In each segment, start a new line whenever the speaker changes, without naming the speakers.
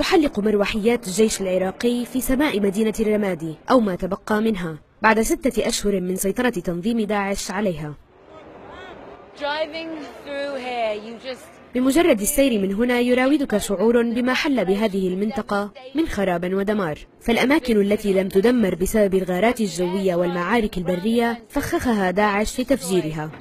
تحلق مروحيات الجيش العراقي في سماء مدينة الرمادي أو ما تبقى منها بعد 6 أشهر من سيطرة تنظيم داعش عليها. بمجرد السير من هنا يراودك شعور بما حل بهذه المنطقة من خراب ودمار، فالأماكن التي لم تدمر بسبب الغارات الجوية والمعارك البرية فخخها داعش لتفجيرها.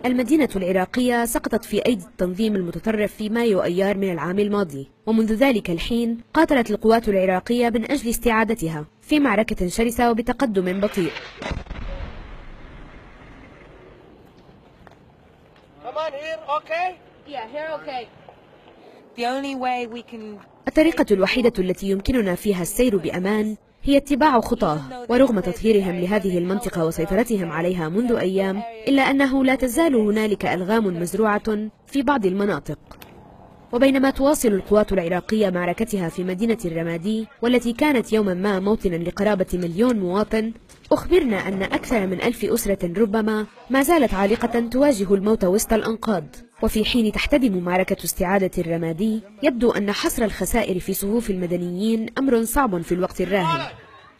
المدينة العراقية سقطت في أيدي التنظيم المتطرف في مايو أيار من العام الماضي، ومنذ ذلك الحين قاتلت القوات العراقية من أجل استعادتها في معركة شرسة وبتقدم بطيء. الطريقة الوحيدة التي يمكننا فيها السير بأمان هي اتباع خطاه، ورغم تطهيرهم لهذه المنطقة وسيطرتهم عليها منذ أيام، إلا أنه لا تزال هنالك ألغام مزروعة في بعض المناطق. وبينما تواصل القوات العراقية معركتها في مدينة الرمادي والتي كانت يوما ما موطنا لقرابة 1,000,000 مواطن، أخبرنا أن أكثر من 1000 أسرة ربما ما زالت عالقة تواجه الموت وسط الأنقاض. وفي حين تحتدم معركة استعادة الرمادي، يبدو أن حصر الخسائر في صفوف المدنيين أمر صعب في الوقت الراهن.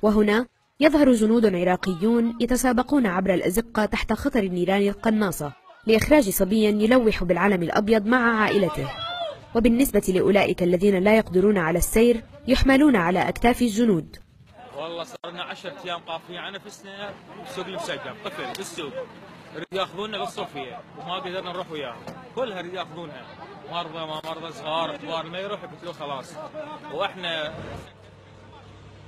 وهنا يظهر جنود عراقيون يتسابقون عبر الأزقة تحت خطر النيران القناصة لإخراج صبي يلوح بالعلم الأبيض مع عائلته. وبالنسبة لأولئك الذين لا يقدرون على السير يحملون على أكتاف الجنود.
والله صار لنا 10 أيام قافية على نفسنا بالسوق المسجل، طفل بالسوق يريد ياخذونا بالصوفية وما قدرنا نروح وياهم، كلها يريد ياخذونها، مرضى ما مرضى صغار كبار ما يروح يقتلوا خلاص. واحنا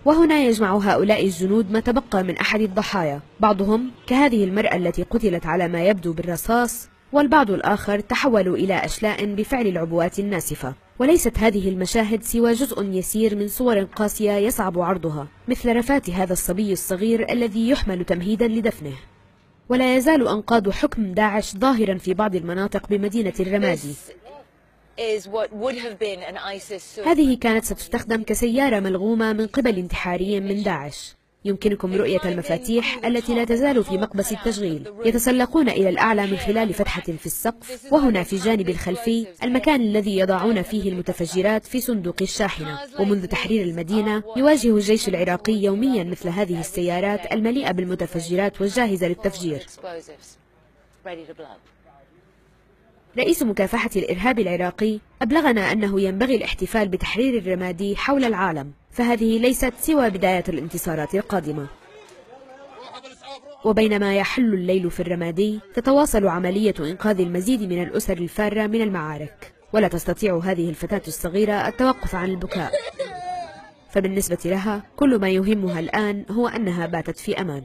وهنا يجمع هؤلاء الجنود ما تبقى من أحد الضحايا، بعضهم كهذه المرأة التي قتلت على ما يبدو بالرصاص، والبعض الآخر تحولوا إلى أشلاء بفعل العبوات الناسفة. وليست هذه المشاهد سوى جزء يسير من صور قاسية يصعب عرضها، مثل رفات هذا الصبي الصغير الذي يحمل تمهيدا لدفنه. ولا يزال أنقاض حكم داعش ظاهرا في بعض المناطق بمدينة الرمادي. هذه كانت ستستخدم كسيارة ملغومة من قبل انتحاري من داعش. يمكنكم رؤية المفاتيح التي لا تزال في مقبس التشغيل، يتسلقون إلى الأعلى من خلال فتحة في السقف، وهنا في الجانب الخلفي المكان الذي يضعون فيه المتفجرات في صندوق الشاحنة. ومنذ تحرير المدينة يواجه الجيش العراقي يوميا مثل هذه السيارات المليئة بالمتفجرات والجاهزة للتفجير. رئيس مكافحة الإرهاب العراقي أبلغنا أنه ينبغي الاحتفال بتحرير الرمادي حول العالم، فهذه ليست سوى بداية الانتصارات القادمة. وبينما يحل الليل في الرمادي تتواصل عملية إنقاذ المزيد من الأسر الفارة من المعارك، ولا تستطيع هذه الفتاة الصغيرة التوقف عن البكاء، فبالنسبة لها كل ما يهمها الآن هو أنها باتت في أمان.